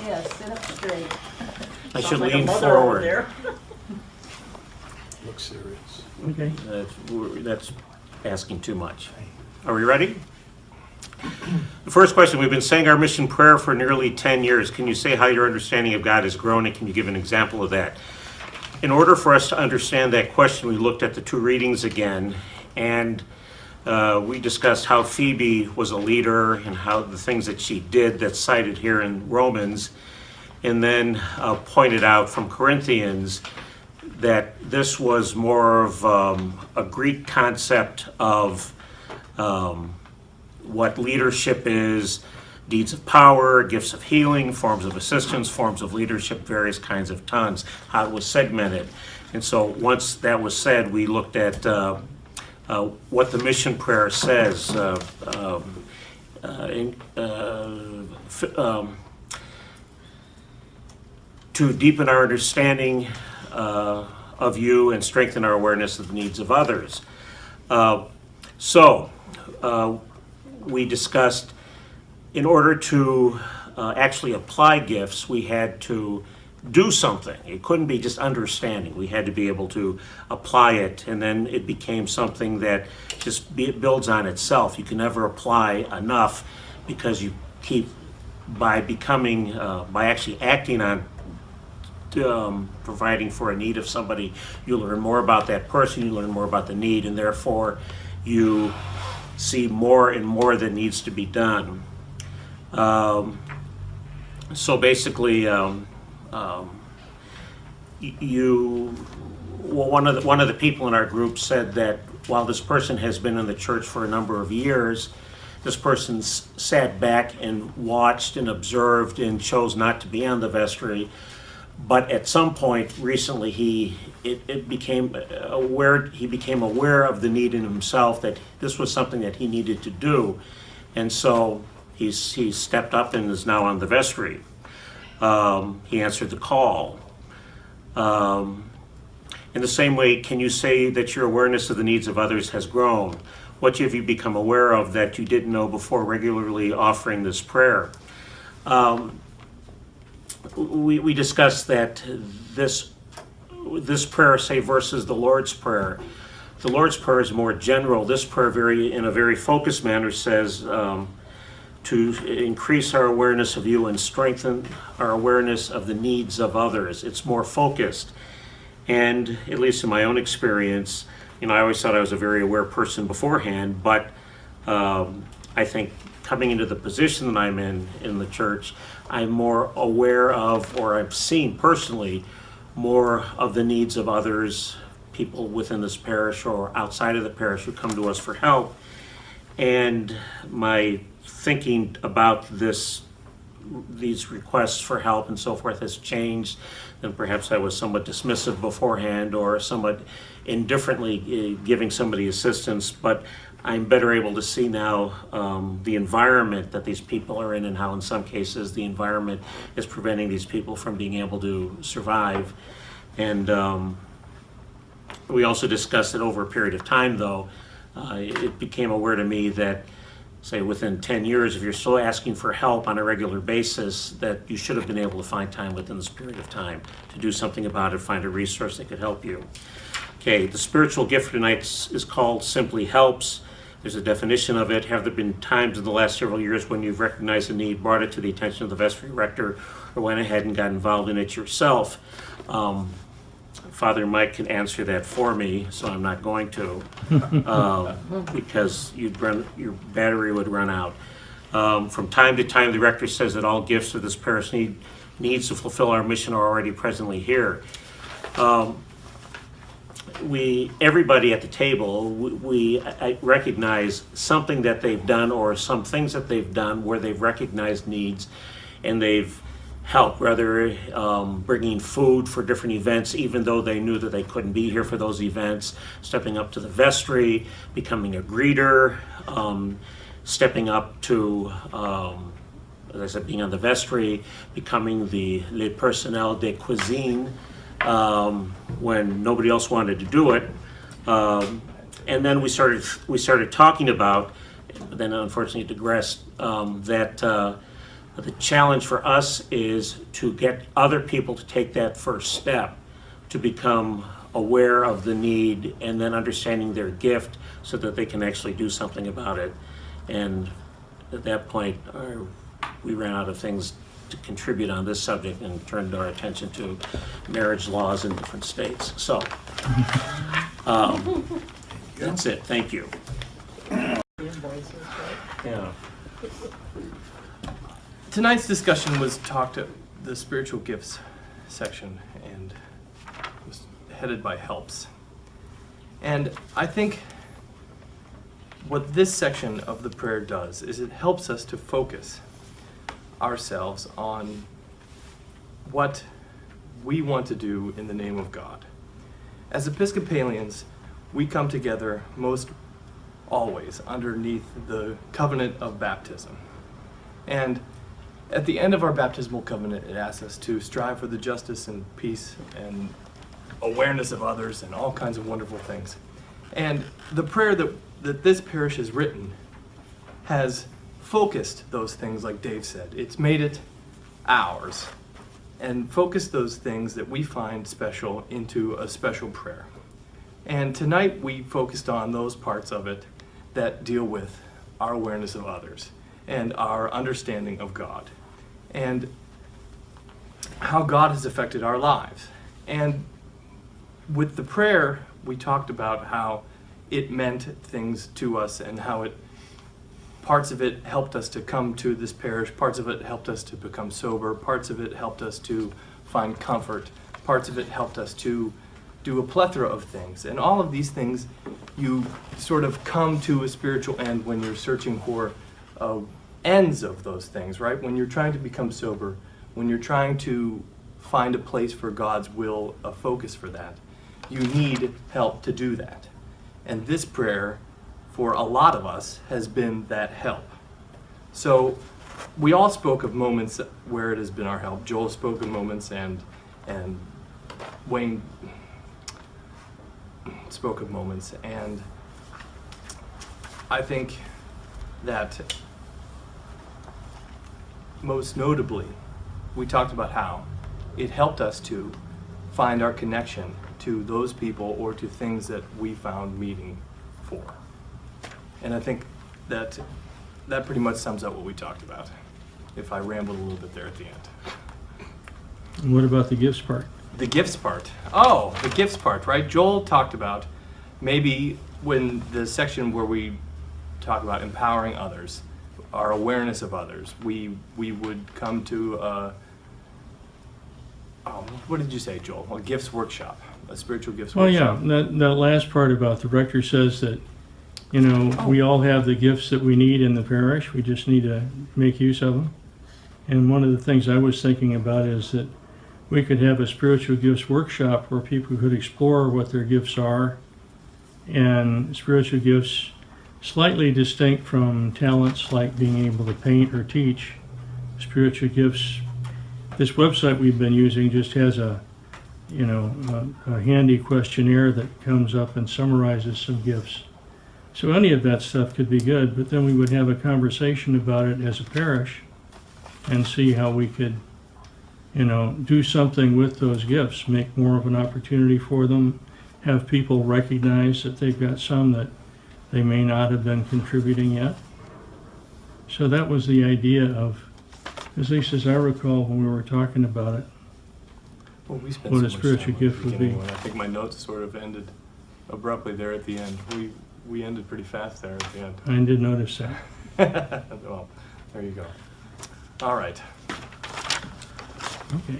Yeah, sit up straight. I Sounds should like a lean mother over forward. there. Look serious. Okay, that's asking too much. Are we ready? The first question, we've been saying our mission prayer for nearly 10 years. Can you say how your understanding of God has grown, and can you give an example of that? In order for us to understand that question, we looked at the two readings again, and we discussed how Phoebe was a leader and how the things that she did that's cited here in Romans, and then pointed out from Corinthians that this was more of a Greek concept of what leadership is, deeds of power, gifts of healing, forms of assistance, forms of leadership, various kinds of tongues, how it was segmented. And so once that was said, we looked at what the mission prayer says to deepen our understanding of you and strengthen our awareness of the needs of others. We discussed in order to actually apply gifts, we had to do something. It couldn't be just understanding. We had to be able to apply it, and then it became something that it builds on itself. You can never apply enough because you keep, by actually acting on providing for a need of somebody, you learn more about that person, you learn more about the need, and therefore you see more and more that needs to be done. So basically, one of the people in our group said that while this person has been in the church for a number of years, this person sat back and watched and observed and chose not to be on the vestry. But at some point recently, he became aware of the need in himself that this was something that he needed to do, and so he stepped up and is now on the vestry. He answered the call. In the same way, can you say that your awareness of the needs of others has grown? What have you become aware of that you didn't know before regularly offering this prayer? We discussed that this prayer, say, versus the Lord's Prayer. The Lord's Prayer is more general. This prayer, in a very focused manner, says to increase our awareness of you and strengthen our awareness of the needs of others. It's more focused. And at least in my own experience, I always thought I was a very aware person beforehand, but I think coming into the position that I'm in the church, I'm more aware of, or I've seen personally, more of the needs of others, people within this parish or outside of the parish who come to us for help. And my thinking about these requests for help and so forth has changed, and perhaps I was somewhat dismissive beforehand or somewhat indifferently giving somebody assistance, but I'm better able to see now the environment that these people are in and how in some cases the environment is preventing these people from being able to survive. And we also discussed that over a period of time, though, it became aware to me that, say, within 10 years, if you're still asking for help on a regular basis, that you should have been able to find time within this period of time to do something about it, find a resource that could help you. Okay, the spiritual gift for tonight is called Simply Helps. There's a definition of it. Have there been times in the last several years when you've recognized the need, brought it to the attention of the vestry rector, or went ahead and got involved in it yourself? Father Mike can answer that for me, so I'm not going to, because your battery would run out. From time to time, the rector says that all gifts of this parish needs to fulfill our mission are already presently here. Everybody at the table, I recognize something that they've done or some things that they've done where they've recognized needs and they've helped, whether bringing food for different events, even though they knew that they couldn't be here for those events, stepping up to the vestry, becoming a greeter, stepping up to, as I said, being on the vestry, becoming the le personnel de cuisine, when nobody else wanted to do it. And then we started talking about, then unfortunately it digressed, that The challenge for us is to get other people to take that first step, to become aware of the need and then understanding their gift so that they can actually do something about it. And at that point, we ran out of things to contribute on this subject and turned our attention to marriage laws in different states. So that's it. Thank you. Yeah. Tonight's discussion was the spiritual gifts section, and was headed by helps. And I think what this section of the prayer does is it helps us to focus ourselves on what we want to do in the name of God. As Episcopalians, we come together most always underneath the covenant of baptism. And at the end of our baptismal covenant, it asks us to strive for the justice and peace and awareness of others and all kinds of wonderful things. And the prayer that this parish has written has focused those things, like Dave said. It's made it ours and focused those things that we find special into a special prayer. And tonight we focused on those parts of it that deal with our awareness of others and our understanding of God and how God has affected our lives. And with the prayer, we talked about how it meant things to us and how parts of it helped us to come to this parish, parts of it helped us to become sober, parts of it helped us to find comfort, parts of it helped us to do a plethora of things. And all of these things, you sort of come to a spiritual end when you're searching for ends of those things, right? When you're trying to become sober, when you're trying to find a place for God's will, a focus for that, you need help to do that. And this prayer, for a lot of us, has been that help. So we all spoke of moments where it has been our help. Joel spoke of moments, and Wayne spoke of moments. And I think that most notably, we talked about how it helped us to find our connection to those people or to things that we found meaning for. And I think that pretty much sums up what we talked about, if I rambled a little bit there at the end. And what about the gifts part? The gifts part. Oh, the gifts part, right? Joel talked about maybe when the section where we talk about empowering others, our awareness of others, we would come to what did you say, Joel? A gifts workshop, a spiritual gifts workshop. Well, yeah, that last part about the rector says that, we all have the gifts that we need in the parish. We just need to make use of them. And one of the things I was thinking about is that we could have a spiritual gifts workshop where people could explore what their gifts are, and spiritual gifts slightly distinct from talents like being able to paint or teach. Spiritual gifts, this website we've been using just has a handy questionnaire that comes up and summarizes some gifts. So any of that stuff could be good, but then we would have a conversation about it as a parish and see how we could, do something with those gifts, make more of an opportunity for them, have people recognize that they've got some that they may not have been contributing yet. So that was the idea of, at least as I recall when we were talking about it, Well, we spent what so a much spiritual time gift at the would be. beginning when I think my notes sort of ended abruptly there at the end. We ended pretty fast there at the end. I did notice that. Well, there you go. All right. Okay.